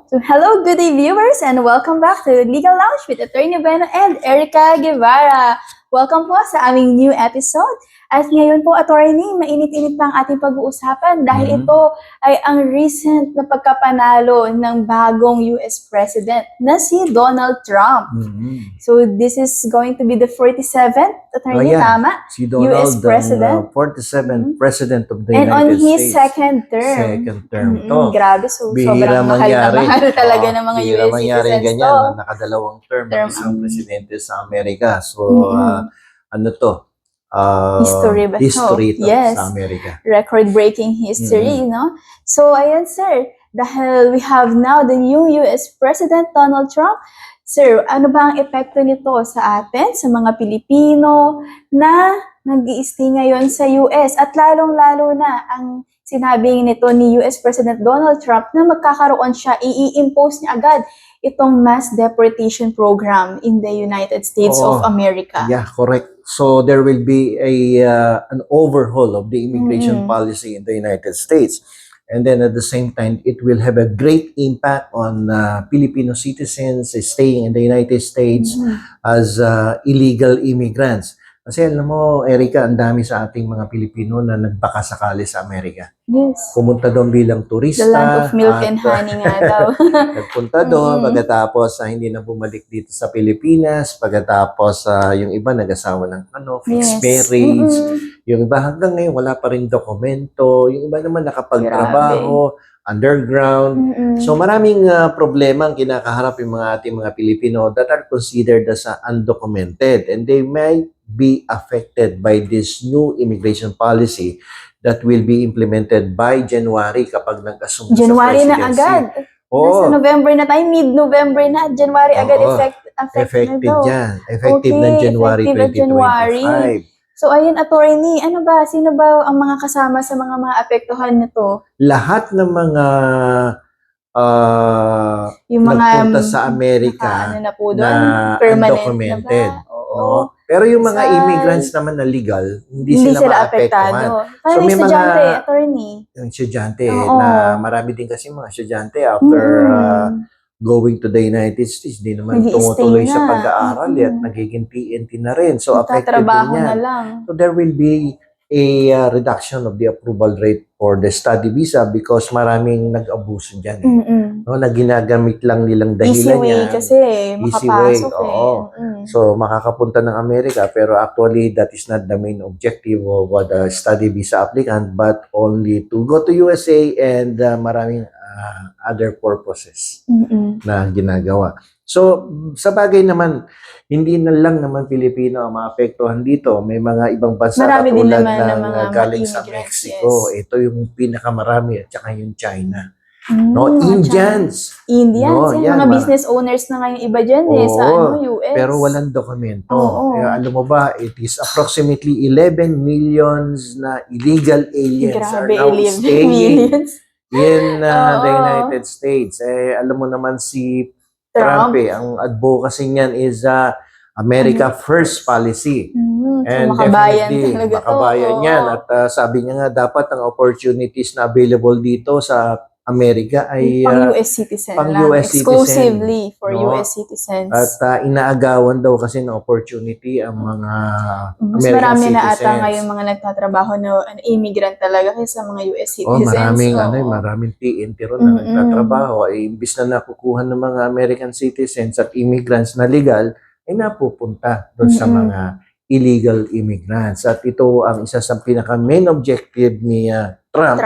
So, hello, good day, viewers, and welcome back to Legal Lounge with Attorney Beno and Erica Guevara. Welcome po sa aming new episode. At ngayon po, Attorney, mainit-init pa ang ating pag-uusapan dahil ito ay ang recent na pagkapanalo ng bagong US President na si Donald Trump. So, this is going to be the 47th, Attorney, tama? Si Donald, US President. 47th President of the And United on States. his second term. Second term to. Grabe, so Bihira sobrang mahal na mangyari. mahal talaga ng mga Bihira US mangyari citizens ganyan to. na nakadalawang term ng isang presidente sa Amerika. So, ano to? History ba to? History to Yes. sa Amerika. Record-breaking history, no? So, ayan, sir. Dahil we have now the new US President Donald Trump. Sir, ano ba ang epekto nito sa atin, sa mga Pilipino na nag-i-stay ngayon sa US? At lalong-lalo na ang sinabi nito ni US President Donald Trump na magkakaroon siya, i-impose niya agad itong mass deportation program in the United States of America. Yeah, correct. So there will be an overhaul of the immigration policy in the United States. And then at the same time, it will have a great impact on Filipino citizens staying in the United States as illegal immigrants. Kasi alam mo, Erica, ang dami sa ating mga Pilipino na nagbaka sakali sa Amerika. Yes. Pumunta doon bilang turista. The land of milk and honey nga daw. Nagpunta doon, pagkatapos hindi na bumalik dito sa Pilipinas, pagkatapos yung iba nag-asawa ng fixed marriage, yung iba hanggang ngayon wala pa rin dokumento, yung iba naman nakapagtrabaho, underground. So maraming problema ang kinakaharap yung mga ating mga Pilipino that are considered as undocumented, and they may be affected by this new immigration policy that will be implemented by January kapag nag-assume January sa na agad. Nasa Oo. November na tayo, mid-November na, January agad Effective na dyan. Effective ng January effective na 2025. So ayun, attorney, sino ba ang mga kasama sa mga apektuhan nito? Lahat ng mga Yung mga nagpunta sa Amerika na po doon, na permanent undocumented. na ba? Oo. No? Pero yung mga immigrants naman na legal, hindi sila maapektuhan. Paano So, may yung estudyante, mga- attorney? Yung estudyante Oo. na marami din kasi mga estudyante after going to the United States, di naman Nag-i-stay tumutuloy sa na. pag-aaral at nagiging TNT na rin. So, affected din Nagtatrabaho yan. na lang. So there will be a reduction of the approval rate for the study visa because maraming nag-abuso dyan. No, na ginagamit lang nilang Easy dahilan way niya. kasi, makapasok oo. So makakapunta ng Amerika pero actually that is not the main objective of the study visa applicant but only to go to USA and maraming other purposes na ginagawa. So, sa bagay naman, hindi na lang naman Pilipino ang maapektuhan dito. May mga ibang bansa Marami din katulad naman ng ng mga galing sa immigrants, Mexico. yes. Ito yung pinakamarami at saka yung China. No, Indians. Indians, No, yan, yan, mga business owners na ngayon iba dyan sa US. Pero walang dokumento. Oo. Kaya alam mo ba, it is approximately 11 millions na illegal aliens are now staying millions. in the United States. Alam mo naman si Trump ang advocacy niyan is America First policy. And makabayan definitely, talaga to. makabayan yan. At sabi niya nga, dapat ang opportunities na available dito sa Amerika ay pang-US citizen pang lang. US citizen, Exclusively for no? US citizens. At inaagawan daw kasi ng opportunity ang mga Mas American marami na citizens. ata ngayon mga nagtatrabaho na immigrant talaga kaysa mga US Oh, citizens. maraming TNT ron na nagtatrabaho. Ay, imbis na nakukuha ng mga American citizens at immigrants na legal, ay napupunta doon sa mga illegal immigrants. At ito ang isa sa pinaka-main objective ni Trump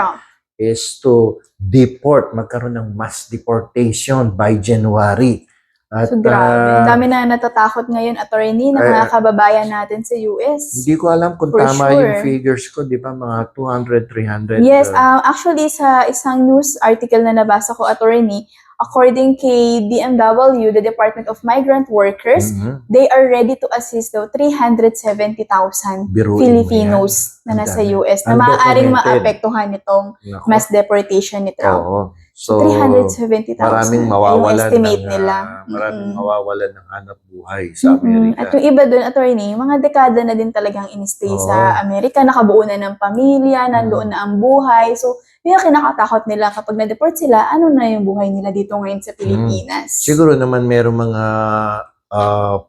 is to deport, magkaroon ng mass deportation by January. At, So grabe. Dami na natatakot ngayon, attorney, ng mga kababayan natin sa US. Hindi ko alam kung For tama sure. yung figures ko, di ba? Mga 200, 300. Yes, actually sa isang news article na nabasa ko, attorney, according kay DMW, the Department of Migrant Workers, they are ready to assist daw 370,000 Biruin mo Filipinos na nasa US na maaaring maapektuhan nitong mass deportation ni Trump. Oo. So, 370,000 maraming yung mawawalan estimate ng, nila. maraming mawawalan ng hanap buhay sa Amerika. At yung iba doon, attorney, mga dekada na din talagang in-stay sa Amerika, nakabuo na ng pamilya, nandoon na ang buhay. So, yung kinakatakot nila kapag na-deport sila, ano na yung buhay nila dito ngayon sa Pilipinas. Siguro naman merong mga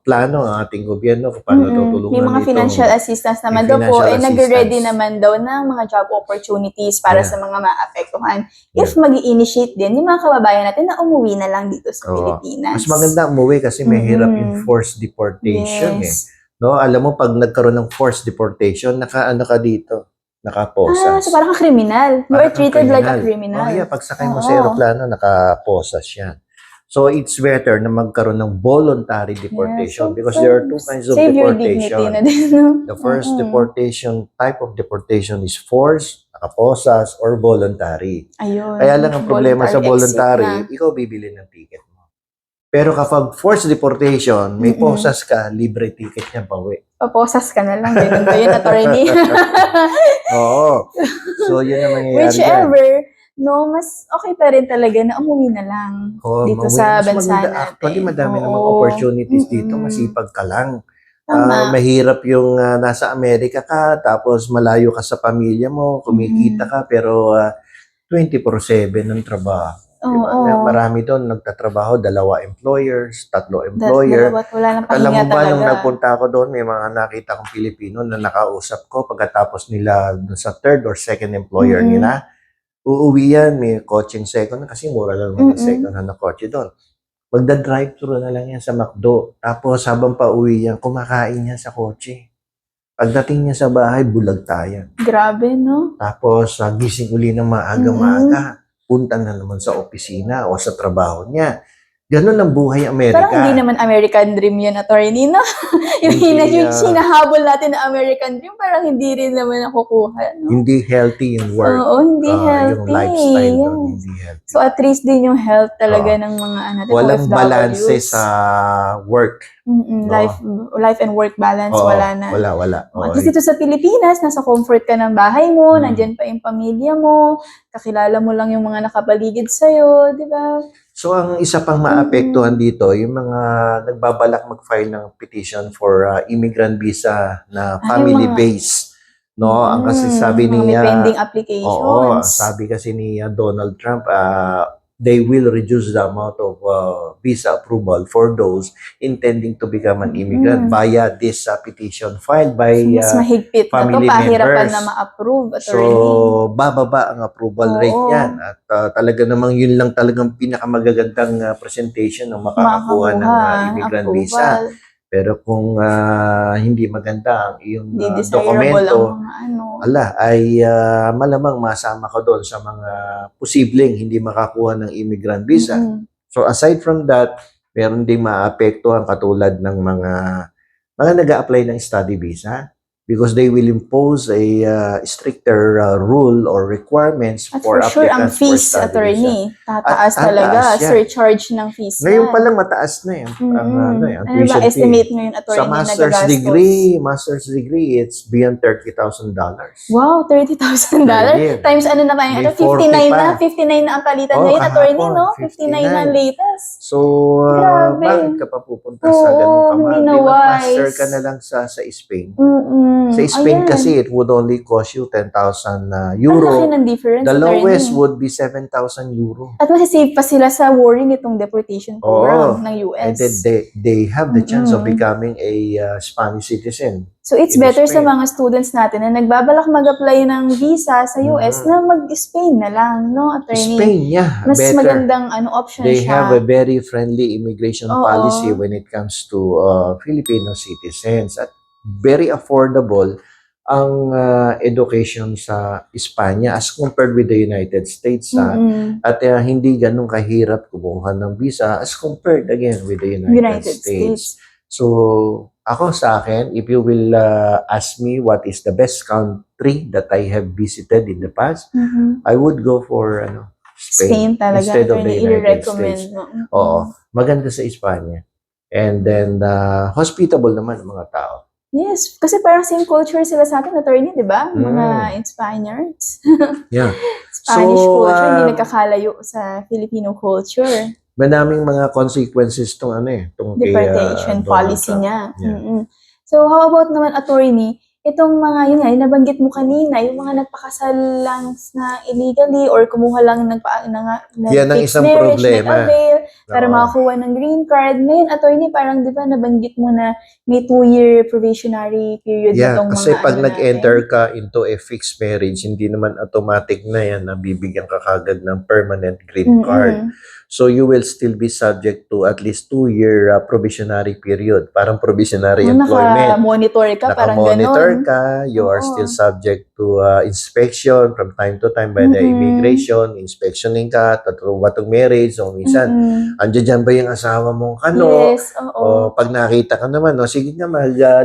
plano ang ating gobyerno kung paano tutulungan May mga itong- financial assistance naman may daw po, financial nag-ready assistance. naman daw ng mga job opportunities para Yeah. sa mga maapektuhan. If mag-i-initiate din yung mga kababayan natin na umuwi na lang dito sa Oo. Pilipinas. Mas maganda umuwi kasi may hirap Mm-mm. yung forced deportation Yes. No, alam mo pag nagkaroon ng forced deportation, naka-ano ka dito, nakaposas. So parang kriminal. You Parang are treated like a kriminal. criminal. Oh, yeah, pagsakay mo Oo. sa eroplano, nakaposas yan. So it's better na magkaroon ng voluntary deportation Yeah, so because there are two kinds of save your dignity deportation. na din, no? The first deportation, type of deportation is forced, nakaposas, or voluntary. Ayun. Kaya lang ang problema sa exit voluntary, na. ikaw bibili ng ticket mo. Pero kapag forced deportation, may posas ka, libre ticket niya pauwi. Paposas ka na lang. Ganun ba yun, attorney? Oo. So, yun ang mangyayari dyan. Whichever, no, mas okay pa rin talaga na umuwi na lang Oo, dito mauwi. sa Mas bansa maganda. natin. Actually, madami namang Oo. opportunities dito. Mm-mm. Masipag ka lang. Tama. Mahirap yung nasa Amerika ka, tapos malayo ka sa pamilya mo, kumikita ka, pero 24/7 ng trabaho. Diba? Oo. Marami doon nagtatrabaho, 2 employers, 3 employer. Dalawa't wala nang Alam pahinga mo ba, nung talaga. nagpunta ako doon, may mga nakita kong Pilipino na nakausap ko pagkatapos nila dun sa 3rd or 2nd employer nila. Uuwi yan, may coaching second kasi mura lang naman yung second hand na kotse doon. Magda-drive-thru na lang yan sa McDo. Tapos habang pauwi yan, kumakain yan sa kotse. Pagdating niya sa bahay, bulag tayo. Grabe, no? Tapos gising uli ng maaga-maaga. Punta na naman sa opisina o sa trabaho niya. Ganun ang buhay Amerika. Parang hindi naman American dream yun, attorney, no? yung hinahabol natin na American dream, parang hindi rin naman nakukuha, no? Hindi healthy yung work. Oo, hindi healthy. Yung lifestyle doon, Yes. hindi healthy. So at least din yung health talaga ng mga Walang OFWs. balanse sa work. Life and work balance, Oo, wala na. Wala. At least dito sa Pilipinas, nasa comfort ka ng bahay mo, nandyan pa yung pamilya mo, kakilala mo lang yung mga nakapaligid sa'yo, di ba? So, ang isa pang maapektuhan dito, yung mga nagbabalak mag-file ng petition for immigrant visa na family-based. No? Ang kasi sabi may niya, pending applications. oo, sabi kasi ni Donald Trump, they will reduce the amount of visa approval for those intending to become an immigrant via this petition filed by mas mahigpit na to, family pahirapan members. na ma-approve, So, attorney. bababa ang approval rate niyan. At talaga namang yun lang talagang pinakamagagandang presentation ng makakakuha ng immigrant visa. Pero kung hindi maganda ang iyong dokumento, ay malamang masama ka doon sa mga posibleng hindi makakuha ng immigrant visa. So aside from that, meron ding maapektuhan katulad ng mga nag-a-apply ng study visa because they will impose a stricter rule or requirements At for for sure, ang applicants for fees, study attorney, visa. tataas At talaga. tataas yan. Surcharge ng fees Ngayon yan. pa lang mataas na yan. Ang Ano ba tuition fee. estimate ngayon, attorney, Sa na master's degree, it's beyond $30,000. Wow, $30,000? Times ano na ba yun? May 59 na? 59 na ang palitan ngayon, attorney, kahapon, no? 59 na ang latest. So, Grabe. bakit ka pa pupunta sa ganun hindi kamahal? na Di mag-master wise. ka na lang sa Spain. Mm-mm. Sa Spain Ayan. kasi, it would only cost you 10,000 Ang laki euro. ng difference, The lowest attorney. would be 7,000 euro. At masisave pa sila sa worry nitong deportation program ng US. And then they have the chance of becoming a Spanish citizen. So it's in better sa Spain. mga students natin na nagbabalak mag-apply ng visa sa US na mag-Spain na lang, no, attorney? Spain, yeah, Mas better. magandang option They siya. have a very friendly immigration policy when it comes to Filipino citizens. At very affordable ang education sa Espanya as compared with the United States. At hindi ganun kahirap kumuha ng visa as compared again with the United States. So, ako sa akin, if you will ask me what is the best country that I have visited in the past, I would go for Spain talaga, instead of the attorney, United i-recommend States. mo. Oo, maganda sa Espanya. And then, hospitable naman ang mga tao. Yes, kasi parang same culture sila sa atin, attorney, di ba? Mga Spaniards. Yeah. Spanish So, culture, hindi nagkakalayo sa Filipino culture. Madaming mga consequences itong kay Deportation Donald policy Trump. niya. Yeah. So, how about naman, attorney, itong mga, yun nga, yung nabanggit mo kanina, yung mga nagpakasal lang na illegally or kumuha lang Yan ang fixed isang marriage, problema. nag-avail para Oo. makakuha ng green card. Ngayon, attorney, parang di ba nabanggit mo na may 2-year probationary period na Yeah, tong kasi mga pag ano nag-enter natin. ka into a fixed marriage, hindi naman automatic na yan na bibigyan ka kagad ng permanent green card. Mm-mm. So you will still be subject to at least 2-year probationary period, parang probationary employment. Naka-monitor ka, parang Naka-monitor ganon. ka, you are still Oo. subject to inspection from time to time by the Mm-mm. immigration, inspectioning ka, batong marriage, o minsan, Mm-mm. andiyan dyan ba yung asawa mong Yes, o oo. pag nakita ka naman, no, sige nga,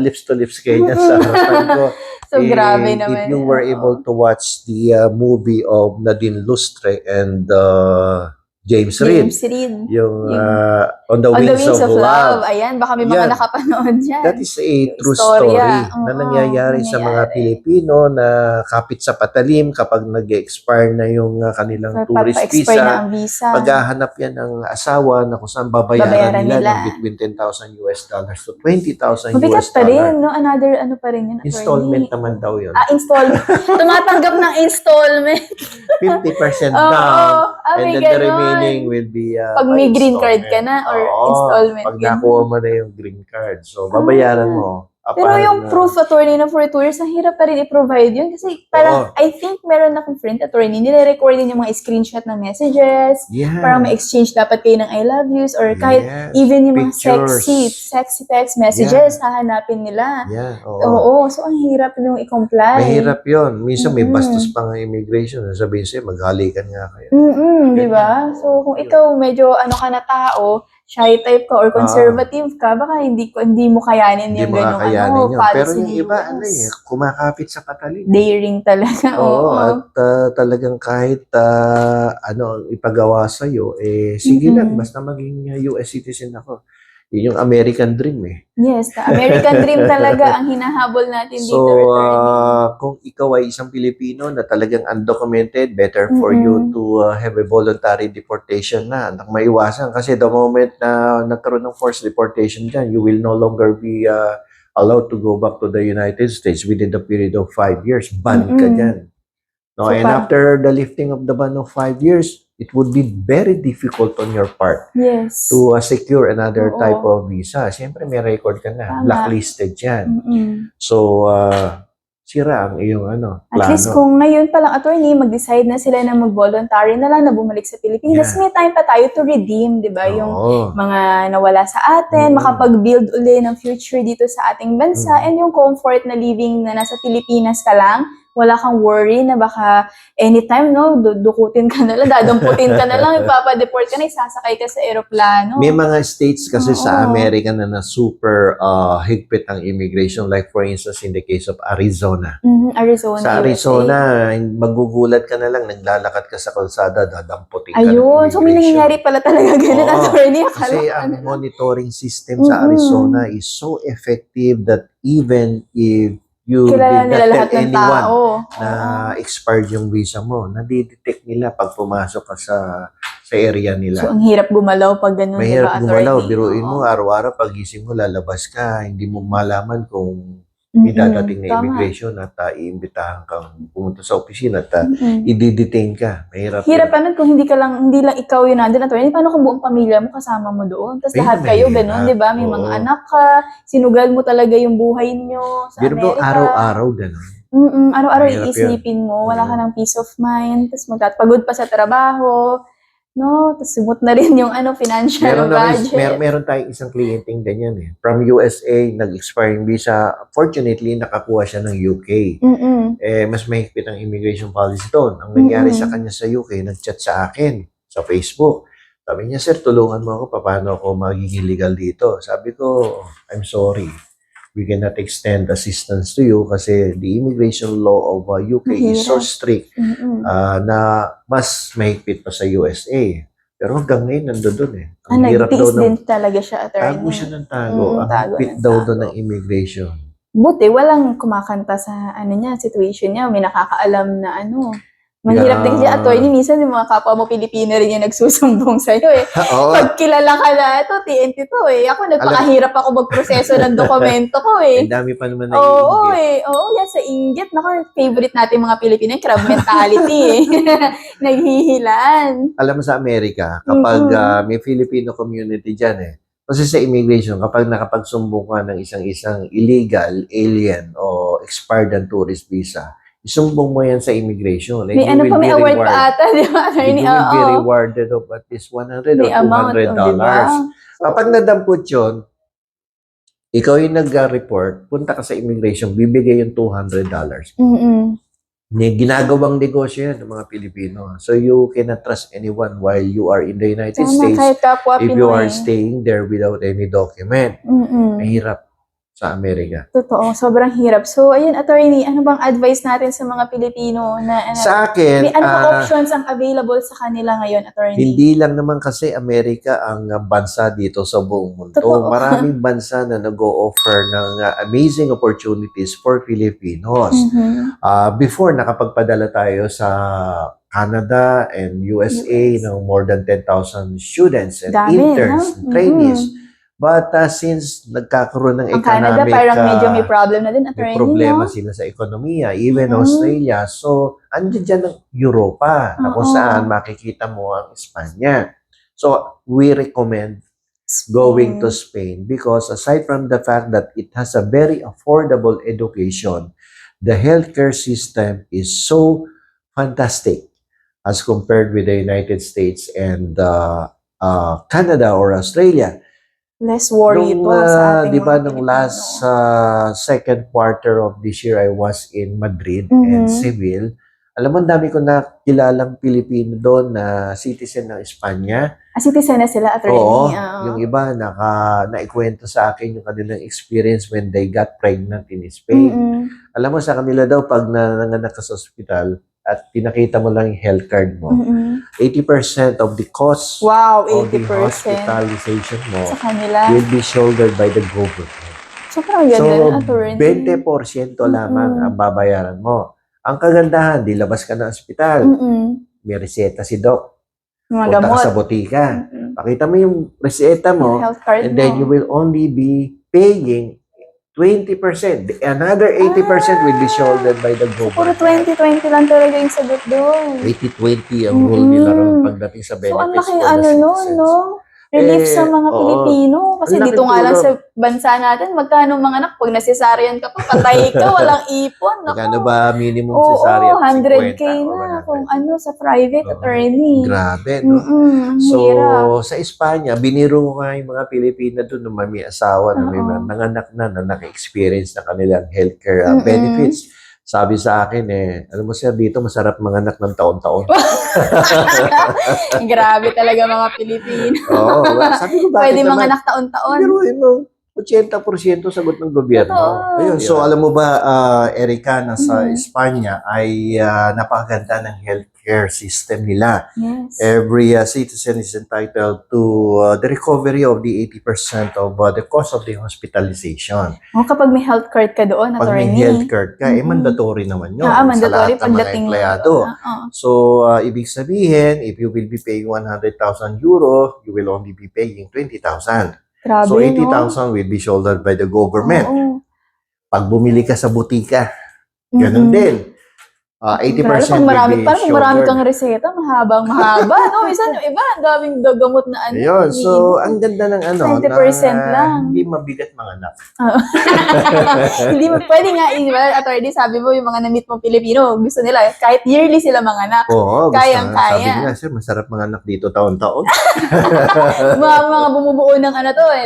lips to lips kayo dyan sa harapan ko. So, grabe If naman. you were able Oo. to watch the movie of Nadine Lustre and James Reid, James Reid. yung Yung On the On the Wings Wings of of Love. Love. Ayan, baka may mga Yan, nakapanood dyan. that is a Yung true istorya. story na Oo, nangyayari sa mga nangyayari. Pilipino na kapit sa patalim kapag nag-expire na yung kanilang tourist Pa-expire na visa. ang visa. Paghahanap yan ng asawa na kung saan babayaran Babayaran nila nila. ng between $10,000 to $20,000 Mabigat pa rin, no? Another, ano pa rin yun, attorney? Installment naman daw yun. Installment. Tumatanggap ng installment. 50% Oo. down. And May then the ganon. remaining will be Pag by may green card installment. ka na or Oo, installment. pag ganun. nakuha mo na yung green card. So, babayaran mo. Pero yung proof, attorney, na for 2 years, ang hirap pa rin i-provide yun. Kasi parang, Oo. I think meron akong friend, attorney, nire-record din yung mga screenshot ng messages. Yeah. Parang may exchange dapat kayo ng I love yous or kahit Yes. even yung mga Pictures. sexy text messages, hahanapin nila. Yeah, oo. Oo, so ang hirap yung i-comply. Mahirap yun. Minsan may Mm-mm. bastos pa nga immigration. Sabihin sa'yo, maghalikan nga kayo. Di ba? So kung ikaw medyo ano ka na tao, shy type ka or conservative ka, baka hindi mo kayanin Hindi yung mo ganung kakayanin yun. policy Pero yung ni iba, US. kumakapit sa patalim. Daring talaga. Oo, Oo. at talagang kahit ang ipagawa sa'yo, sige lang, basta maging US citizen ako. Yun yung American dream Yes, the American dream talaga ang hinahabol natin dito, So, attorney. kung ikaw ay isang Pilipino na talagang undocumented, better for you to have a voluntary deportation na maiwasan. Kasi the moment na nagkaroon ng forced deportation dyan, you will no longer be allowed to go back to the United States within the period of 5 years. Ban ka dyan. No, So, and after the lifting of the ban of 5 years, it would be very difficult on your part Yes. to secure another Oo. type of visa. Siyempre, may record ka na. Tama. Blacklisted yan. Mm-mm. So, sira ang iyong plano. At least kung ngayon pa lang, attorney, mag-decide na sila na mag-voluntary na lang na bumalik sa Pilipinas, may time pa tayo to redeem, di ba? Yung mga nawala sa atin, makapag-build uli ng future dito sa ating bansa, and yung comfort na living na nasa Pilipinas ka lang, wala kang worry na baka anytime, no, dukutin ka na lang, dadamputin ka na lang, ipapadeport ka na, isasakay ka sa aeroplano. May mga states kasi sa Amerika na super higpit ang immigration. Like for instance, in the case of Arizona. Arizona, Sa Arizona, magugulat ka na lang, naglalakad ka sa kalsada, dadamputin ka ng Ayun, so may immigration. nangyayari pala talaga ganun, attorney. Kasi ang monitoring system sa Arizona is so effective that even if you kilala did nila not lahat tell ng anyone tao na expired yung visa mo, nadidetect nila pag pumasok ka sa area nila. So, ang hirap gumalaw pag ganun, Mahirap diba, gumalaw. attorney? Biruin mo, araw-araw pagising mo, lalabas ka, hindi mo malaman kung may dadating na immigration at iimbitahan kang pumunta sa opisina at i-detain ka. Mahirap. Hirap pa nun kung hindi lang ikaw yun nandun, attorney. Paano kung buong pamilya mo kasama mo doon? Tapos lahat kayo ganun, di ba? May mga anak ka, sinugal mo talaga yung buhay niyo sa Amerika. Amerika. Araw-araw ganun. Araw-araw Mahirap iisipin mo, wala ka ng peace of mind, tapos magpagod pa sa trabaho, no? Tapos sumot na rin yung financial budget. Meron tayong isang kliyenteng ganyan From USA, nag-expiring visa. Fortunately, nakakuha siya ng UK. Mas mahigpit ang immigration policy doon. Ang nangyari sa kanya sa UK, nag-chat sa akin sa Facebook. Sabi niya, sir, tulungan mo ako, paano ako magiging legal dito? Sabi ko, I'm sorry. We cannot extend assistance to you kasi the immigration law of UK is so strict na mas mahigpit pa sa USA. Pero hanggang ngayon, nandoon Ang hirap daw din talaga siya, attorney. Tago siya ng tago. Ang higpit daw doon ng immigration. Buti, walang kumakanta sa situation niya. May nakakaalam na Mahirap din kasi attorney, minsan yung mga kapwa mo Pilipino rin yung nagsusumbong sa'yo eh. Oo. Pag kilala ka na, ito, TNT to eh. Ako, nagpakahirap ako magproseso ng dokumento ko eh. Ang dami pa naman na Oo iinggit. eh. Oo, yan sa inggit. Naku, favorite natin mga Pilipino, yung crab mentality eh. Naghihilaan. Alam mo sa Amerika, kapag may Filipino community dyan eh, kasi sa immigration, kapag nakapagsumbong ka ng isang illegal, alien, o expired ang tourist visa, isumbong mo yan sa immigration. And May you ano will pa, may be award pa rewarded. ata, di ba? You Attorney, will be oo. rewarded of at least $100 May or amount, $200. oh, di ba? Kapag nadampot yun, ikaw yung nag-report, punta ka sa immigration, bibigay yung $200. Ginagawang negosyo yan ng mga Pilipino. So you cannot trust anyone while you are in the United Tama, States. kahit kapwa If you are Pinoy. staying there without any document, mahirap sa Amerika. Totoo, sobrang hirap. So, ayun, attorney, ano bang advice natin sa mga Pilipino na Sa akin, may ano bang options ang available sa kanila ngayon, attorney? hindi lang naman kasi Amerika ang bansa dito sa buong mundo. Totoo. Maraming bansa na nag-o-offer ng amazing opportunities for Filipinos. Before, nakapagpadala tayo sa Canada and USA ng more than 10,000 students and Dami, interns and no? trainees. But since nagkakaroon ng Ang Canada, economic, parang medyo may problem na din, attorney, may problema no? sila sa ekonomiya, even Australia. So, andyan dyan ng Europa, na kung saan makikita mo ang Espanya. So, we recommend going to Spain because aside from the fact that it has a very affordable education, the healthcare system is so fantastic as compared with the United States and Canada or Australia. Less worry ito sa ating di ba, mga nung Pilipino. last second quarter of this year, I was in Madrid and Seville. Alam mo, ang dami ko na kilalang Pilipino doon na citizen ng Espanya. Citizen na sila, attorney. Oo, yung iba naikwento sa akin yung kanilang experience when they got pregnant in Spain. Alam mo, sa kanila daw, pag nanganak ka sa ospital at pinakita mo lang yung health card mo, 80% of the cost wow, of the 80% hospitalization mo sa kanila. will be shouldered by the government. Sobrang ganda, attorney. 20% lamang ang babayaran mo. Ang kagandahan, di labas ka ng ospital. May reseta si Doc. Mga Punta gamot. ka sa botika. Pakita mo yung reseta mo, Yung health card and then you will only be paying 20%. Another 80% will be shouldered by the So, puro government. 20-20 lang talaga yung sagot doon. 80-20 ang rule nila ron pagdating sa benefits So, ang laking for the ano nun, citizens. no? Relief sa mga oo. Pilipino. Kasi Ang dito laking nga lang tulong. sa bansa natin, magkano mga anak, pag nasesaryan ka pa, patay ka, walang ipon. Magkano Naku. ba minimum Oo, cesarean? 100K 50 or na 100? kung ano sa private Oo. attorney. Grabe, no? Ang So, hirap. sa Espanya, biniro ko nga yung mga Pilipina doon na may asawa, na may Oo. nanganak na naka-experience na kanilang healthcare benefits. Sabi sa akin alam mo sir, dito masarap manganak ng taon-taon. Grabe talaga mga Pilipino. Oo, sabi ko bakit Pwede naman? manganak taon-taon. Biruin mo, 80% sagot ng gobyerno. Totoo. Ayun, so alam mo ba, Erica, sa Espanya ay napakaganda ng healthcare system nila. Yes. Every citizen is entitled to the recovery of the 80% of the cost of the hospitalization. Kapag may health card ka doon, Pag may attorney. health card ka, mandatory naman yun Mandatory sa lahat ng mga pagdating empleyado. So, ibig sabihin, if you will be paying 100,000 euro, you will only be paying 20,000. Grabe, So, no? 80,000 will be shouldered by the government. Oo. Pag bumili ka sa butika, ganun din. 80% Pag marami, will be parang pag marami shouldered. kang reseta, mahaba, no? Minsan yung iba, ang daming gamot na ano. Ayun, so ang ganda ng 20% lang. hindi mabigat manganak. Hindi mo, pwede nga, attorney, sabi mo, yung mga na-meet mo Pilipino, gusto nila, kahit yearly sila manganak. Oo, Kayang-kaya. Sabi nila, sir, masarap manganak dito taon-taon. mga bumubuo ng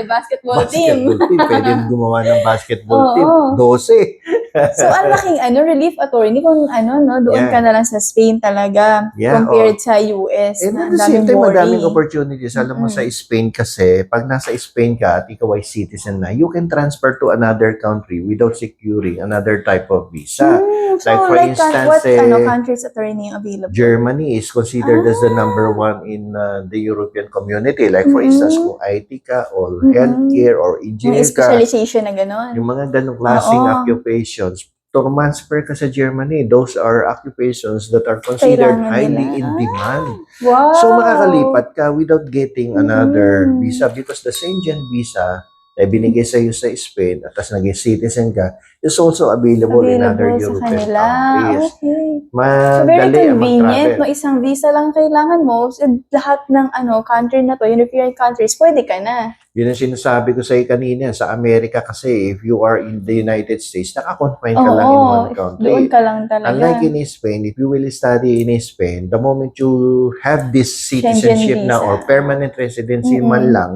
basketball team. Basketball team, pwede gumawa ng basketball Oo. team. 12. So, ang laking relief attorney kung doon ka na lang sa Spain talaga compared sa US na And ang at the same daming time, worry. madaming opportunities. Alam mo, sa Spain kasi, pag nasa Spain ka at ikaw ay citizen na, you can transfer to another country without securing another type of visa. So, Like for instance, what countries attorney available? Germany is considered as the number one in the European community. Like for instance, kung IT ka or healthcare or Yung engineer ka, specialization na gano'n. yung mga ganong klaseng Oo. occupations, mag-transfer ka sa Germany. Those are occupations that are considered Kailangan highly nila. in demand. Wow! So, makakalipat ka without getting another Mm. visa because the Schengen visa na binigay sa iyo sa Spain at tas naging citizen ka is also available in other Available sa European kanila. countries. Okay. So, very Madali ang convenient. mag-travel. No, isang visa lang kailangan mo. So, lahat ng country na to, European countries, pwede ka na. Yun ang sinasabi ko sa iyo kanina. Sa Amerika kasi, if you are in the United States, naka-confine ka lang in one country. Doon ka lang talaga. Unlike in Spain, if you will study in Spain, the moment you have this citizenship Schengen na visa. or permanent residency Mm-mm. man lang,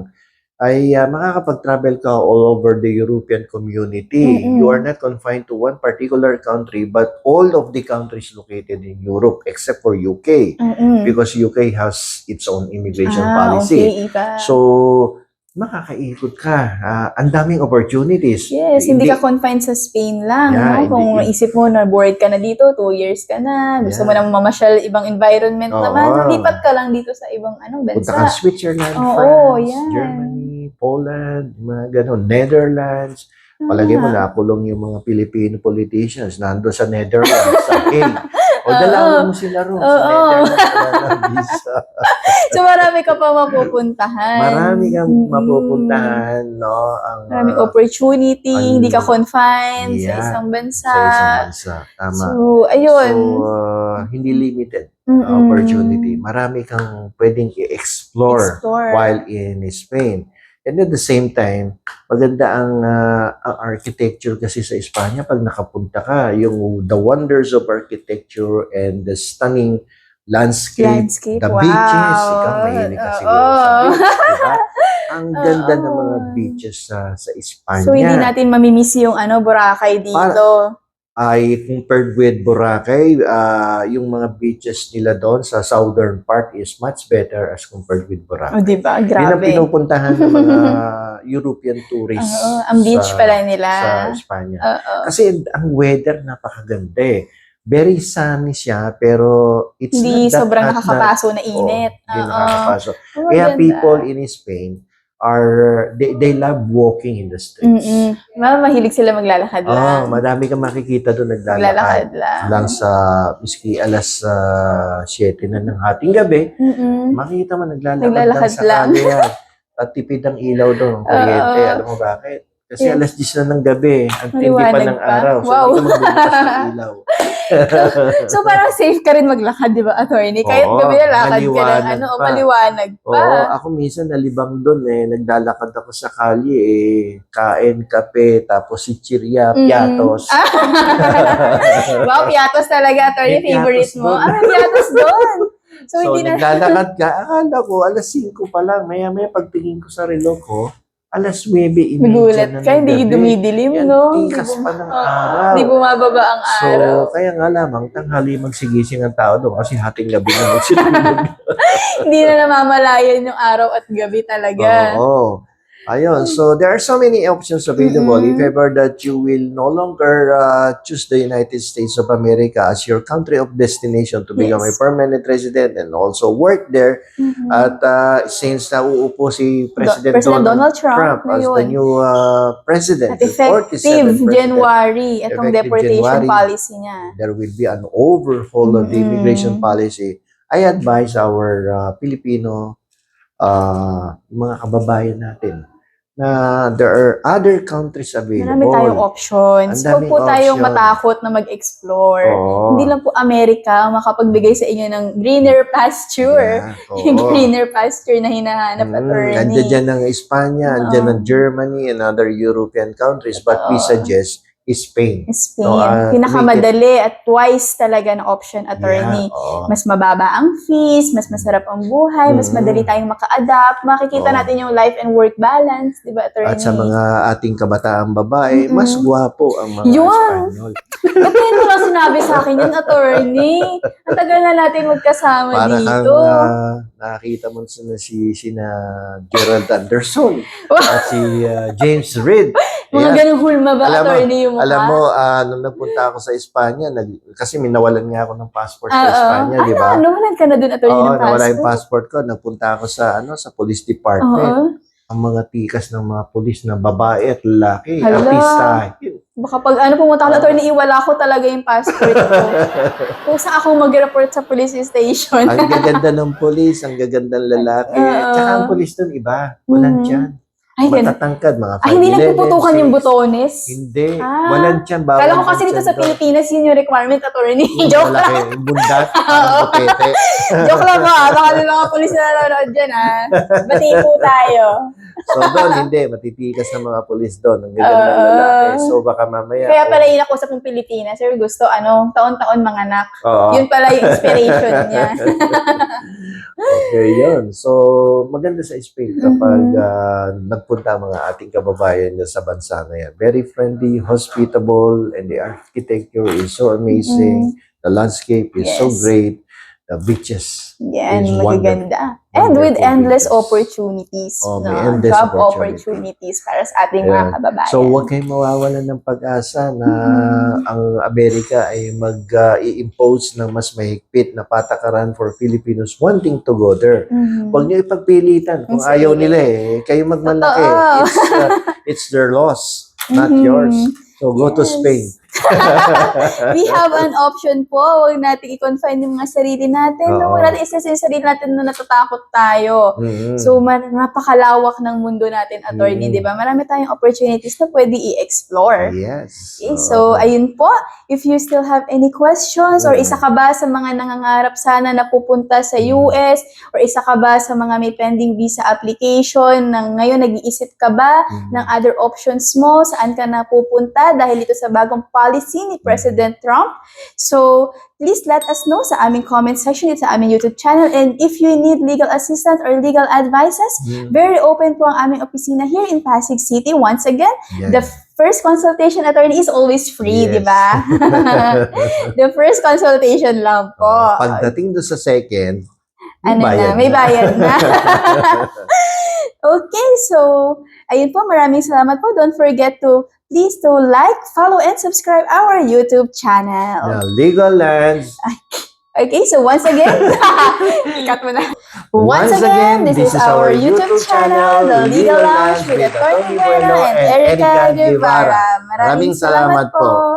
ay makakapag-travel ka all over the European community. Mm-mm. You are not confined to one particular country, but all of the countries located in Europe except for UK. Mm-mm. Because UK has its own immigration Okay, policy. iba. So, makakaikot ka. Ang daming opportunities. Yes, hindi ka confined sa Spain lang. Yeah, no? Kung hindi. isip mo na bored ka na dito, 2 years ka na, gusto mo Yeah. na mamasyal ibang environment Oo. naman, lipat ka lang dito sa ibang Punta ka bansa. Switzerland, Oo, France, yan. Germany, Poland, mga ganun, Netherlands. Palagay mo nakulong yung mga Filipino politicians nando sa Netherlands, sa Hague. O dalawin mo sila ron sa Oo. Netherlands wala ng visa. So, marami ka pa mapupuntahan. Marami kang Mm-mm. mapupuntahan, no? Maraming opportunity, hindi ka confined sa Yeah, isang bansa. sa isang bansa. Tama. So, ayun. So, hindi limited Mm-mm. opportunity. Marami kang pwedeng i-explore while in Spain. And at the same time, maganda ang architecture kasi sa Espanya pag nakapunta ka, yung the wonders of architecture and the stunning landscape, the wow. beaches, ikaw mahilig ka siguro sa beach, diba? Ang ganda ng mga beaches sa Espanya. So, hindi natin mamimiss yung Boracay dito. Ay compared with Boracay, yung mga beaches nila doon sa southern part is much better as compared with Boracay. O, diba? Yun ang Grabe. pinupuntahan ng mga European tourists. Ang beach pala nila. Sa Espanya. Oo. Kasi ang weather napakaganda eh. Very sunny siya, pero it's Hindi not that sobrang hot nakakapaso na init. Hindi nakakapaso. Oh, Kaya ganda. people in Spain they love walking in the streets. Mahilig sila maglalakad lang. Madami kang makikita doon Naglalakad lang sa miski alas 7 na ng hating gabi. Makita mo naglalakad lang. sa kalye yan. At tipid ang ilaw doon, ang kuryente. Alam mo bakit? Kasi alas 10 na ng gabi, ang tindi pa ng araw. So, Wow. hindi ka magbubukas ng ilaw. So, parang safe ka rin maglakad, di ba, attorney? Kahit Oo, gabi na lakad ka maliwanag lang, pa. maliwanag pa. Oo, ako minsan nalibang doon eh. Naglalakad ako sa kalye eh. Kain, kape, tapos si Chiria, piatos. Wow, piatos talaga, attorney, May favorite piatos mo. doon. Piatos doon. So, So, hindi na... naglalakad ka. Akala ko, alas 5 pa lang. Maya-maya pagtingin ko sa relog ko, alas 9:30 Magulat na ka, ng hindi gabi. dumidilim, Yan, no? tikas pa ng araw. Hindi bumababa ang So, araw. kaya nga lamang, tanghali magsigising ang tao doon kasi hating gabi na magsilulog. Hindi na namamalayan yung araw at gabi talaga. Oo. Ayun. So, there are so many options available. If ever that you will no longer choose the United States of America as your country of destination to become a permanent resident and also work there. At since nauupo si President Donald Trump as the new president, at effective January, itong deportation policy niya. There will be an overhaul of the immigration policy. I advise our Filipino mga kababayan natin na there are other countries available. Marami tayong options. Huwag po tayong matakot na mag-explore. Hindi lang po Amerika makapagbigay sa inyo ng greener pasture. Yung greener pasture na hinahanap, attorney. Andiyan dyan ng Espanya, andiyan ng Germany and other European countries. But we suggest Spain. Spain. Pinakamadali at twice talaga na option, attorney. Mas mababa ang fees, mas masarap ang buhay, mas madali tayong maka-adapt. Makikita natin yung life and work balance, di ba, attorney? At sa mga ating kabataang babae, mas gwapo ang mga Espanyol. Ba't mo lang sinabi sa akin yun, attorney? Ang tagal na natin magkasama para dito. Kang nakakita mo sina Gerald Anderson at si James Reid. Mga ganung hulma ba, attorney, yung mukha? Alam mo, nung nagpunta ako sa Espanya, kasi minawalan nga ako ng passport sa Espanya, di ba? Nawalan ka na dun, attorney, ng passport? Nawala yung passport ko. Nagpunta ako sa police department. Ang mga tikas ng mga pulis na babae at lalaki, artista. Baka pag pumunta ako, attorney, iwala ko talaga yung passport ko. Kung saan ako mag-report sa police station. Ang gaganda ng pulis, ang gaganda ng lalaki. Tsaka ang pulis doon iba. Walang tiyan. Ay, Matatangkad, mga 5'11". hindi nagpuputukan yung butones? Hindi. Ah. Walang tiyan. Bawal Kala ko ang kasi dito tiyan sa doon. Pilipinas, yun yung requirement, attorney. Joke lang. Malaki. Yung bundat. Parang bukete. Joke lang po. Baka may mga polis na nanonood dyan, Bati po tayo. So doon, hindi. Matitikas ng mga pulis doon. Ang gaganda ng lalaki. So baka mamaya. Kaya pala yun ako sa pong Pilipinas, sir, gusto, taon-taon manganak. Oo. Yun pala yung inspiration niya. Okay, yun. So, maganda sa Spain kapag nagpunta mga ating kababayan sa bansa na yan. Very friendly, hospitable, and the architecture is so amazing. The landscape is so Yes. great. The beaches Yan, is magaganda. And with Wonderful endless beaches. opportunities. Oh, may no? endless Job opportunity. opportunities para sa ating mga Yeah. kababayan. So, huwag kayong mawawalan ng pag-asa na ang Amerika ay mag-i-impose ng mas mahigpit na patakaran for Filipinos wanting to go there. Mhm. Huwag niyo ipagpilitan. Kung Ang ayaw sarili. nila kayo magmalaki. Totoo. It's their loss, not Mhm. yours. So, go to Yes. Spain. We have an option po. Huwag natin i-confine yung mga sarili natin. Oo. Huwag natin isa yung sarili natin na natatakot tayo. Mhm. So, napakalawak ng mundo natin, attorney, di ba? Marami tayong opportunities na pwede i-explore. Yes. Okay, so, ayun po. If you still have any questions or isa ka ba sa mga nangangarap sana na pupunta sa US or isa ka ba sa mga may pending visa application na ngayon nag-iisip ka ba ng other options mo, saan ka na pupunta dahil ito sa bagong policy ni President Trump. So, please let us know sa aming comment section dito sa aming YouTube channel. And if you need legal assistance or legal advices, very open po ang aming opisina here in Pasig City. Once again, Yes. the first consultation, attorney, is always free, Yes. di ba? The first consultation lang po. Pagdating doon sa second, May bayad na. Okay, so, ayun po, maraming salamat po. Don't forget to please to like, follow, and subscribe our YouTube channel. the legal lands. Okay, so once again, cut mo na. Once again, this is our YouTube channel, The Legal Lounge with Atty. Bueno and Erica Guevara. Maraming salamat po.